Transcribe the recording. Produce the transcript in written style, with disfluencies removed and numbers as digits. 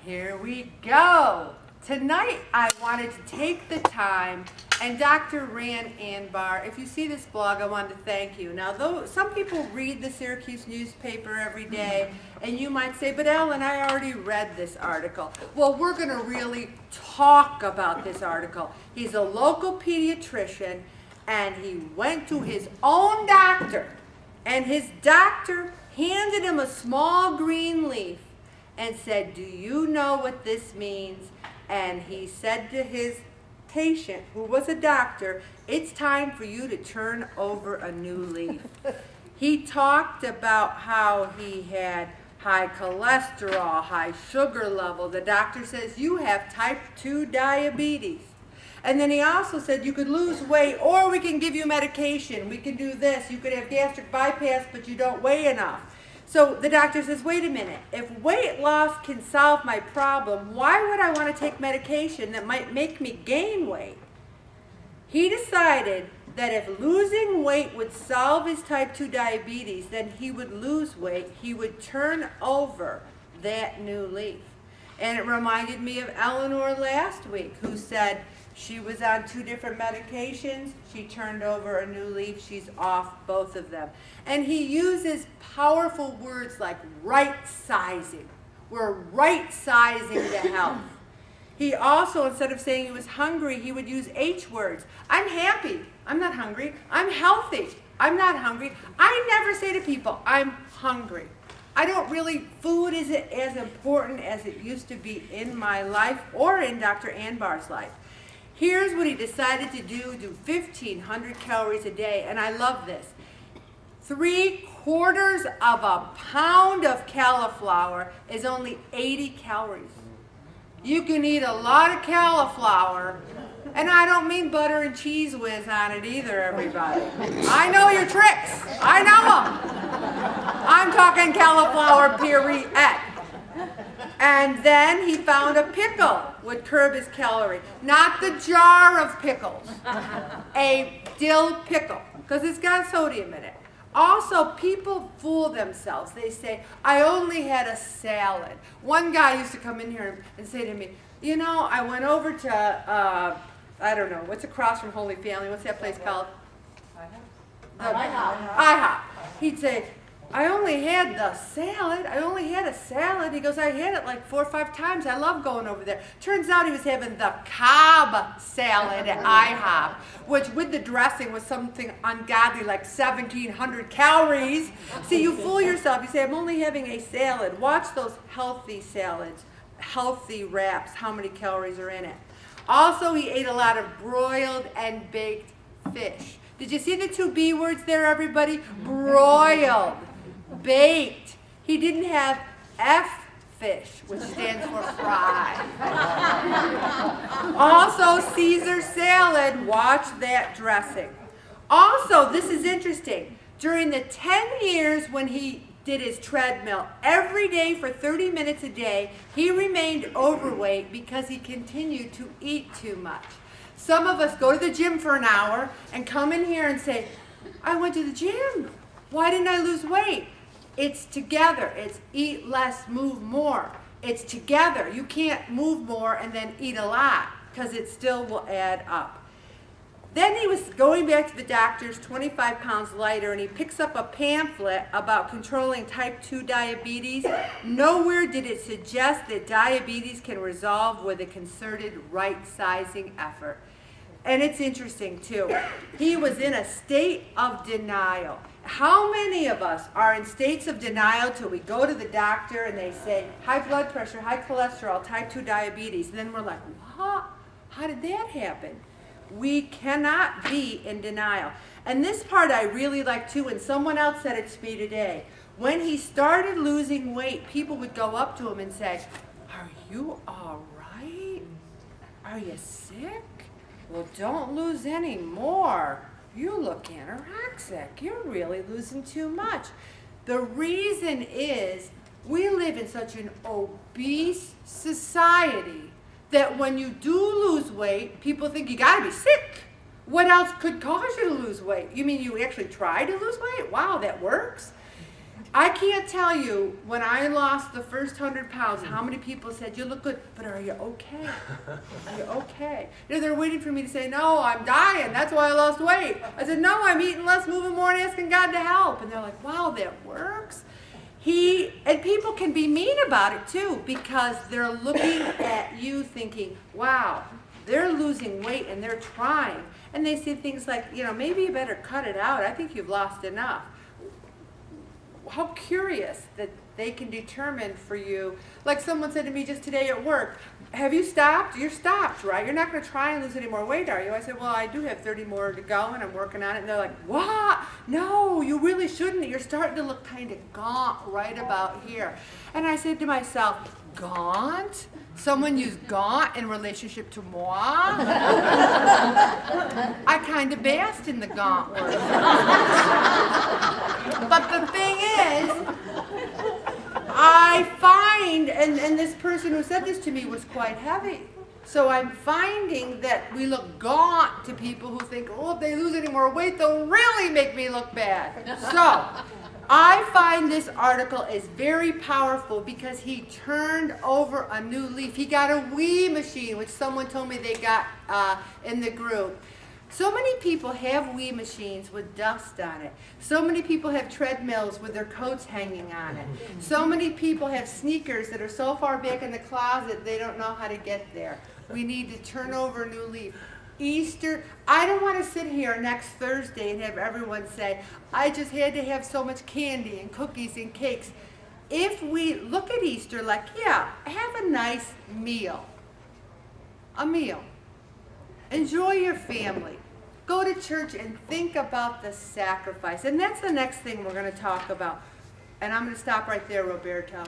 Here we go. Tonight I wanted to take the time, and Dr. Rand Anbar, if you see this blog, I wanted to thank you. Now, though some people read the Syracuse newspaper every day, and you might say, but Ellen, I already read this article. Well, we're going to really talk about this article. He's a local pediatrician, and he went to his own doctor, and his doctor handed him a small green leaf and said, do you know what this means? And he said to his patient, who was a doctor, it's time for you to turn over a new leaf. He talked about how he had high cholesterol, high sugar level. The doctor says, you have type 2 diabetes. And then he also said you could lose weight, or we can give you medication. We can do this. You could have gastric bypass, but you don't weigh enough. So the doctor says, wait a minute, if weight loss can solve my problem, why would I want to take medication that might make me gain weight? He decided that if losing weight would solve his type 2 diabetes, then he would lose weight. He would turn over that new leaf. And it reminded me of Eleanor last week, who said she was on 2 different medications. She turned over a new leaf. She's off both of them. And he uses powerful words like right sizing. We're right sizing the health. He also, instead of saying he was hungry, he would use H words. I'm happy. I'm not hungry. I'm healthy. I'm not hungry. I never say to people, I'm hungry. I don't really, food isn't as important as it used to be in my life or in Dr. Anbar's life. Here's what he decided to do 1,500 calories a day, and I love this. 3/4 of a pound of cauliflower is only 80 calories. You can eat a lot of cauliflower, and I don't mean butter and cheese whiz on it either, everybody. I know your tricks. I know them. I'm talking cauliflower period. And then he found a pickle would curb his calorie. Not the jar of pickles. A dill pickle, because it's got sodium in it. Also, people fool themselves. They say, I only had a salad. One guy used to come in here and say to me, you know, I went over to, I don't know, what's across from Holy Family? What's that place called? IHOP. He'd say, I only had the salad. I only had a salad. He goes, I had it like 4 or 5 times. I love going over there. Turns out he was having the Cobb salad at IHOP, which with the dressing was something ungodly like 1,700 calories. See, you fool yourself. You say, I'm only having a salad. Watch those healthy salads, healthy wraps, how many calories are in it. Also, he ate a lot of broiled and baked fish. Did you see the 2 B words there, everybody? Broiled. Baked. He didn't have F fish, which stands for fry. Also, Caesar salad. Watch that dressing. Also, this is interesting. During the 10 years when he did his treadmill every day for 30 minutes a day, he remained overweight because he continued to eat too much. Some of us go to the gym for an hour and come in here and say, I went to the gym. Why didn't I lose weight? It's together. It's eat less, move more. It's together. You can't move more and then eat a lot because it still will add up. Then he was going back to the doctor's 25 pounds lighter, and he picks up a pamphlet about controlling type 2 diabetes. Nowhere did it suggest that diabetes can resolve with a concerted right-sizing effort. And it's interesting, too. He was in a state of denial. How many of us are in states of denial till we go to the doctor and they say, high blood pressure, high cholesterol, type 2 diabetes? And then we're like, what? How did that happen? We cannot be in denial. And this part I really like, too, and someone else said it to me today. When he started losing weight, people would go up to him and say, are you all right? Are you sick? Well, don't lose any more. You look anorexic. You're really losing too much. The reason is we live in such an obese society that when you do lose weight, people think you got to be sick. What else could cause you to lose weight? You mean you actually tried to lose weight? Wow, that works. I can't tell you, when I lost the first 100 pounds, how many people said, you look good, but are you okay? Are you okay? You know, they're waiting for me to say, no, I'm dying, that's why I lost weight. I said, no, I'm eating less, moving more, and asking God to help. And they're like, wow, that works? And people can be mean about it too, because they're looking at you thinking, wow, they're losing weight and they're trying. And they say things like, you know, maybe you better cut it out. I think you've lost enough. How curious that they can determine for you. Like someone said to me just today at work, have you stopped? You're stopped, right? You're not going to try and lose any more weight, are you? I said, well, I do have 30 more to go and I'm working on it. And they're like, what? No, you really shouldn't. You're starting to look kind of gaunt right about here. And I said to myself, gaunt? Someone used gaunt in relationship to moi? I kind of basked in the gaunt word. But the thing is, I find, and this person who said this to me was quite heavy. So I'm finding that we look gaunt to people who think, oh, if they lose any more weight, they'll really make me look bad. So I find this article is very powerful because he turned over a new leaf. He got a wee machine, which someone told me they got in the group. So many people have wee machines with dust on it. So many people have treadmills with their coats hanging on it. So many people have sneakers that are so far back in the closet they don't know how to get there. We need to turn over a new leaf. Easter, I don't want to sit here next Thursday and have everyone say, I just had to have so much candy and cookies and cakes. If we look at Easter like, yeah, have a nice meal. A meal. Enjoy your family. Go to church and think about the sacrifice. And that's the next thing we're going to talk about. And I'm going to stop right there, Roberto.